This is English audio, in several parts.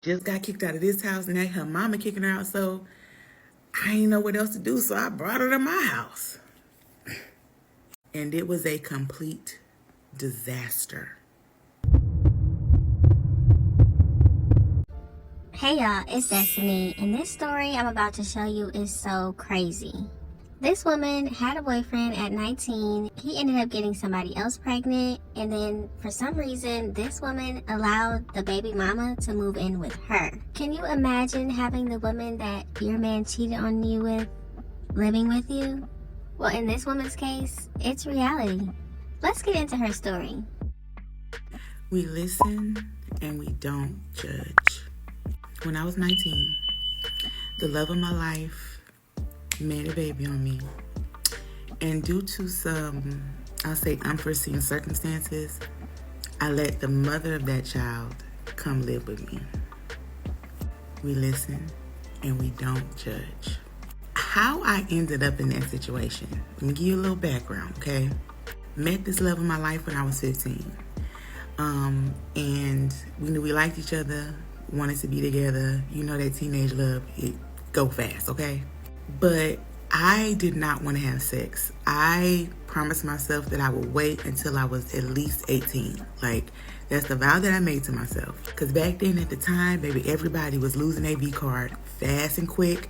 Just got kicked out of this house, and now her mama kicking her out, so I ain't know what else to do, so I brought her to my house. And it was a complete disaster. Hey y'all, it's Destiny, and this story I'm about to show you is so crazy. This woman had a boyfriend at 19. He ended up getting somebody else pregnant, and then for some reason, this woman allowed the baby mama to move in with her. Can you imagine having the woman that your man cheated on you with living with you? Well, in this woman's case, it's reality. Let's get into her story. We listen and we don't judge. When I was 19, the love of my life made a baby on me. And due to some, I'll say, unforeseen circumstances, I let the mother of that child come live with me. We listen and we don't judge. How I ended up in that situation, let me give you a little background, okay? Met this love of my life when I was 15. And we knew we liked each other, wanted to be together. You know that teenage love, it go fast, okay? But I did not want to have sex. I promised myself that I would wait until I was at least 18. Like, that's the vow that I made to myself. Because back then at the time, baby, everybody was losing a V card fast and quick,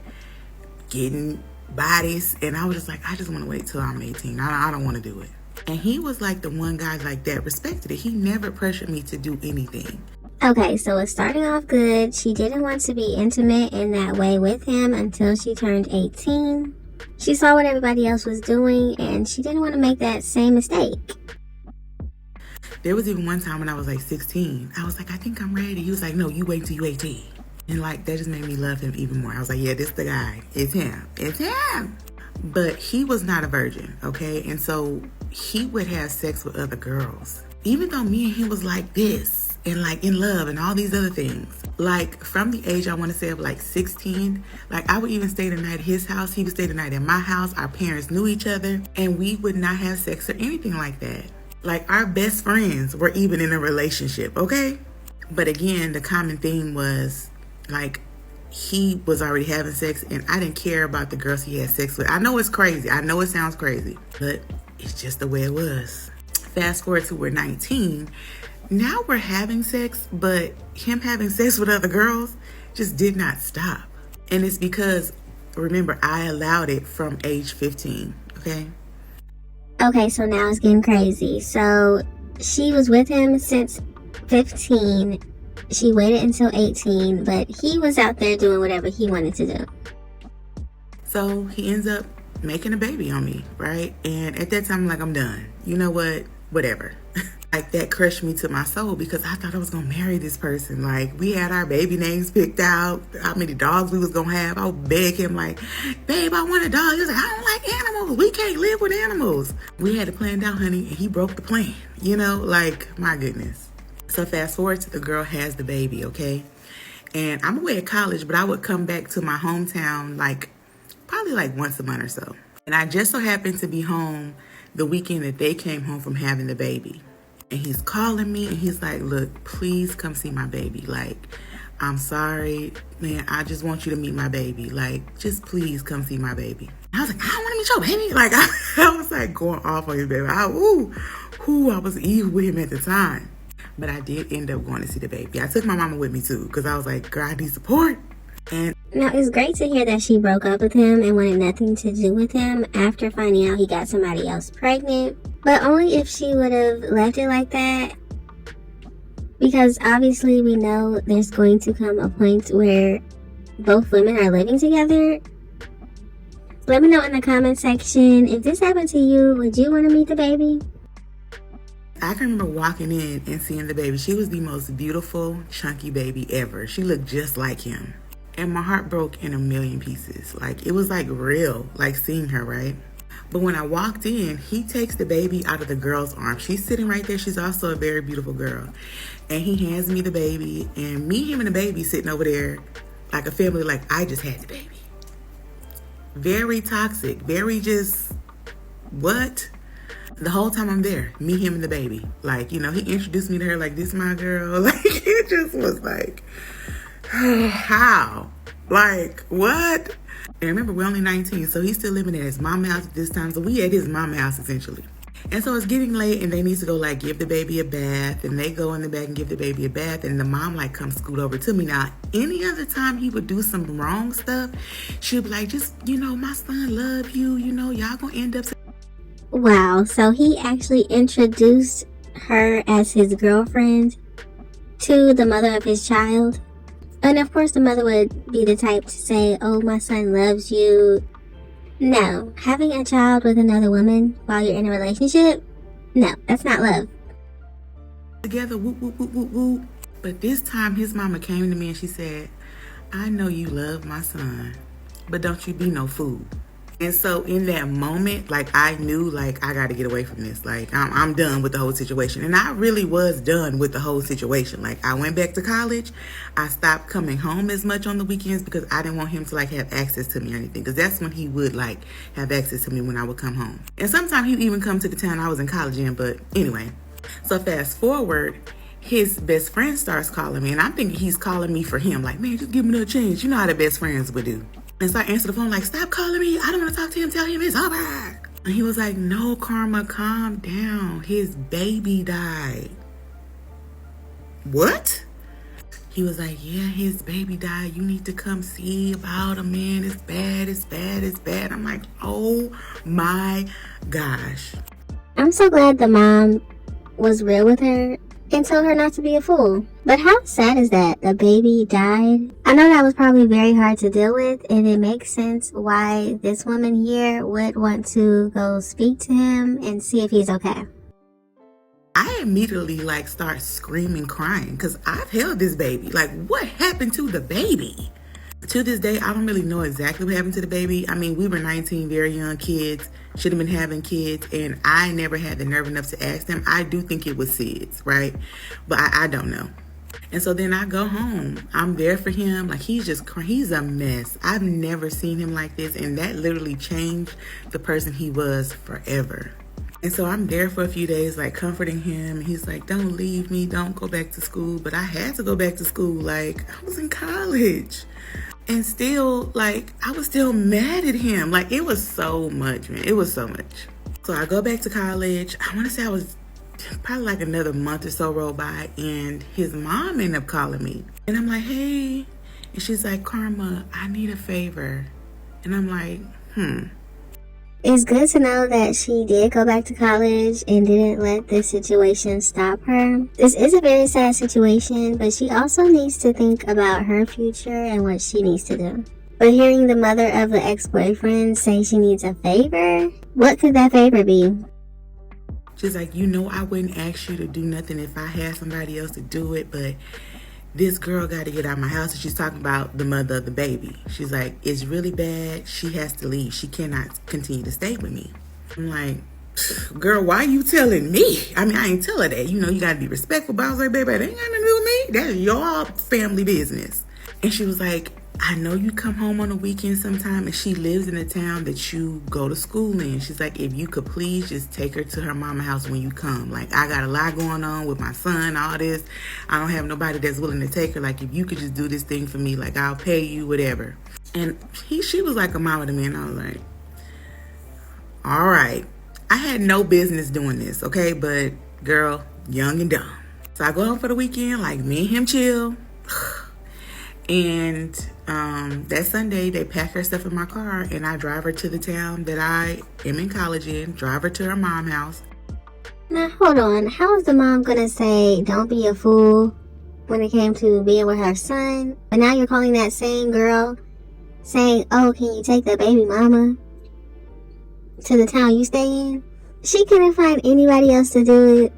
getting bodies. And I was just like, I just want to wait till I'm 18. I don't want to do it. And he was like the one guy like that respected it. He never pressured me to do anything. Okay, so it's starting off good. She didn't want to be intimate in that way with him until she turned 18. She saw what everybody else was doing, and she didn't want to make that same mistake. There was even one time when I was like 16. I was like, I think I'm ready. He was like, no, you wait until you 18. And like, that just made me love him even more. I was like, yeah, this the guy. It's him. It's him. But he was not a virgin, okay? And so he would have sex with other girls. Even though me and him was like this, and like in love and all these other things. Like from the age I want to say of like 16, like I would even stay the night at his house. He would stay the night at my house. Our parents knew each other and we would not have sex or anything like that. Like our best friends were even in a relationship, okay? But again, the common theme was like he was already having sex and I didn't care about the girls he had sex with. I know it's crazy. I know it sounds crazy, but it's just the way it was. Fast forward to we're 19. Now we're having sex, but him having sex with other girls just did not stop. And it's because, remember, I allowed it from age 15, okay? Okay, so now it's getting crazy. So she was with him since 15. She waited until 18, but he was out there doing whatever he wanted to do. So he ends up making a baby on me, right? And at that time, I'm like, I'm done. You know what? Whatever. Like that crushed me to my soul because I thought I was gonna marry this person. Like we had our baby names picked out, how many dogs we was gonna have. I would beg him like, babe, I want a dog. He was like, I don't like animals. We can't live with animals. We had it planned out, honey, and he broke the plan. You know, like my goodness. So fast forward to the girl has the baby, okay? And I'm away at college, but I would come back to my hometown like probably like once a month or so. And I just so happened to be home the weekend that they came home from having the baby. And he's calling me and he's like, look, please come see my baby. Like, I'm sorry, man, I just want you to meet my baby. Like, just please come see my baby. And I was like, I don't want to meet your baby. Like, I was like going off on his baby. I was evil with him at the time. But I did end up going to see the baby. I took my mama with me too because I was like, girl, I need support. And now, it's great to hear that she broke up with him and wanted nothing to do with him after finding out he got somebody else pregnant. But only if she would have left it like that. Because obviously we know there's going to come a point where both women are living together. Let me know in the comment section, if this happened to you, would you want to meet the baby? I can remember walking in and seeing the baby. She was the most beautiful, chunky baby ever. She looked just like him. And my heart broke in a million pieces. Like, it was like real, like seeing her, right? But when I walked in, he takes the baby out of the girl's arms. She's sitting right there. She's also a very beautiful girl. And he hands me the baby. And me, him, and the baby sitting over there like a family, like I just had the baby. Very toxic. Very just, what? The whole time I'm there, me, him, and the baby. Like, you know, he introduced me to her like, this my girl. Like, it just was like, How? Like, what? And remember, we're only 19, so he's still living at his mama's house at this time. So we at his mama's house, essentially. And so it's getting late, and they need to go, like, give the baby a bath. And they go in the back and give the baby a bath. And the mom, like, comes scoot over to me. Now, any other time he would do some wrong stuff, she'd be like, just, my son love you. Y'all gonna end up... Wow, so he actually introduced her as his girlfriend to the mother of his child. And of course the mother would be the type to say, oh, my son loves you. No, having a child with another woman while you're in a relationship, no, that's not love. Together, whoop, whoop, whoop, whoop, whoop. But this time his mama came to me and she said, I know you love my son, but don't you be no fool. And so in that moment, like, I knew, like, I got to get away from this. Like, I'm done with the whole situation. And I really was done with the whole situation. Like, I went back to college. I stopped coming home as much on the weekends because I didn't want him to, like, have access to me or anything. Because that's when he would, like, have access to me when I would come home. And sometimes he'd even come to the town I was in college in. But anyway, so fast forward, his best friend starts calling me. And I'm thinking he's calling me for him. Like, man, just give me another chance. You know how the best friends would do. And so I answered the phone like, stop calling me. I don't want to talk to him. Tell him it's over. And he was like, no, Karma, calm down. His baby died. What? He was like, yeah, his baby died. You need to come see about him, man. It's bad, it's bad, it's bad. I'm like, oh my gosh. I'm so glad the mom was real with her and told her not to be a fool. But how sad is that? The baby died. I know that was probably very hard to deal with, and it makes sense why this woman here would want to go speak to him and see if he's okay. I immediately, like, start screaming, crying, because I've held this baby. Like, what happened to the baby? To this day, I don't really know exactly what happened to the baby. I mean, we were 19, very young kids, should have been having kids, and I never had the nerve enough to ask them. I do think it was Sid's, right? But I don't know. And so then I go home. I'm there for him. Like, he's a mess. I've never seen him like this, and that literally changed the person he was forever. And so I'm there for a few days, like, comforting him. He's like, don't leave me, don't go back to school. But I had to go back to school. Like, I was in college. And still, like, I was still mad at him. Like, it was so much, man. It was so much. So I go back to college. I want to say I was probably like another month or so rolled by, and his mom ended up calling me. And I'm like, hey. And she's like, Karma, I need a favor. And I'm like, It's good to know that she did go back to college and didn't let this situation stop her. This is a very sad situation, but she also needs to think about her future and what she needs to do. But hearing the mother of the ex-boyfriend say she needs a favor, what could that favor be? She's like, I wouldn't ask you to do nothing if I had somebody else to do it, but this girl got to get out of my house. And she's talking about the mother of the baby. She's like, it's really bad. She has to leave. She cannot continue to stay with me. I'm like, girl, why you telling me? I mean, I ain't tell her that. You got to be respectful. But I was like, baby, that ain't got nothing to do with me. That's your family business. And she was like, I know you come home on the weekend sometime, and she lives in the town that you go to school in. She's like, if you could please just take her to her mama house when you come. Like, I got a lot going on with my son, all this. I don't have nobody that's willing to take her. Like, if you could just do this thing for me, like, I'll pay you, whatever. And she was like a mama to me, and I was like, all right. I had no business doing this, okay? But, girl, young and dumb. So I go home for the weekend, like, me and him chill. And that Sunday, they pack her stuff in my car, and I drive her to the town that I am in college in, drive her to her mom's house. Now, hold on. How is the mom going to say, don't be a fool when it came to being with her son? But now you're calling that same girl saying, oh, can you take the baby mama to the town you stay in? She couldn't find anybody else to do it.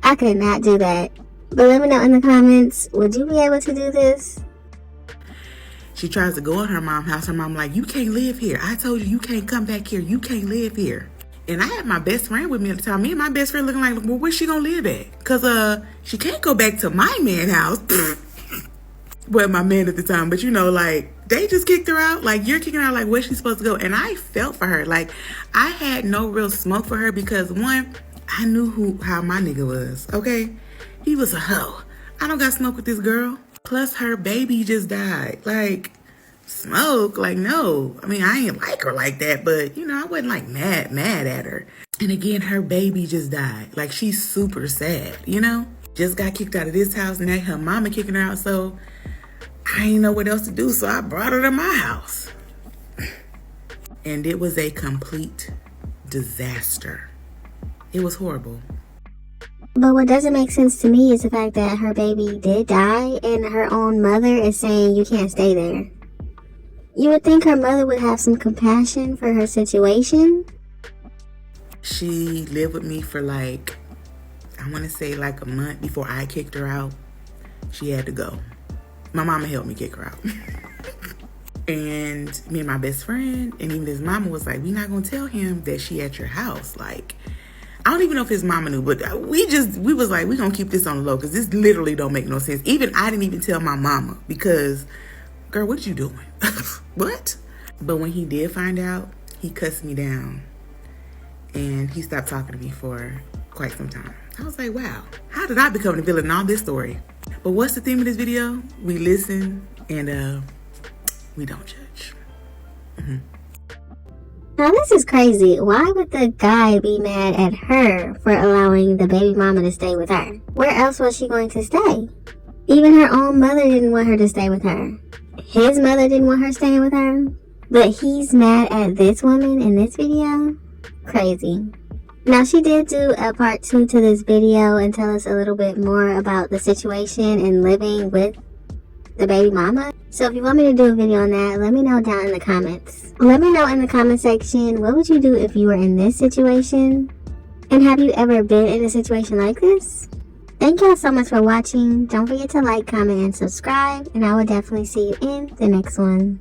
I could not do that. But let me know in the comments, would you be able to do this? She tries to go in her mom's house. Her mom like, you can't live here. I told you can't come back here. You can't live here. And I had my best friend with me at the time. Me and my best friend looking like, well, where's she gonna live at? Because she can't go back to my man house. Well, my man at the time. But like, they just kicked her out. Like, you're kicking her out, like, where's she supposed to go? And I felt for her. Like, I had no real smoke for her because, one, I knew how my nigga was, okay? He was a hoe. I don't got smoke with this girl. Plus her baby just died. Like, Smoke, like, no. I mean, I ain't like her like that, but you know, I wasn't like mad at her. And again, her baby just died. Like, she's super sad, you know? Just got kicked out of this house, and now her mama kicking her out, so I ain't know what else to do, so I brought her to my house. And it was a complete disaster. It was horrible. But what doesn't make sense to me is the fact that her baby did die and her own mother is saying you can't stay there. You would think her mother would have some compassion for her situation. She lived with me for like, I want to say like a month before I kicked her out. She had to go. My mama helped me kick her out. And me and my best friend and even his mama was like, we not going to tell him that she at your house. Like, I don't even know if his mama knew, but we was like, we going to keep this on the low because this literally don't make no sense. Even I didn't even tell my mama because, girl, what you doing? What? But when he did find out, he cussed me down and he stopped talking to me for quite some time. I was like, wow, how did I become the villain in all this story? But what's the theme of this video? We listen and we don't judge. Now this is crazy. Why would the guy be mad at her for allowing the baby mama to stay with her? Where else was she going to stay? Even her own mother didn't want her to stay with her. His mother didn't want her staying with her. But he's mad at this woman in this video? Crazy. Now she did do a part 2 to this video and tell us a little bit more about the situation and living with the baby mama. So if you want me to do a video on that, let me know down in the comments. Let me know in the comment section, what would you do if you were in this situation? And have you ever been in a situation like this? Thank y'all so much for watching. Don't forget to like, comment, and subscribe. And I will definitely see you in the next one.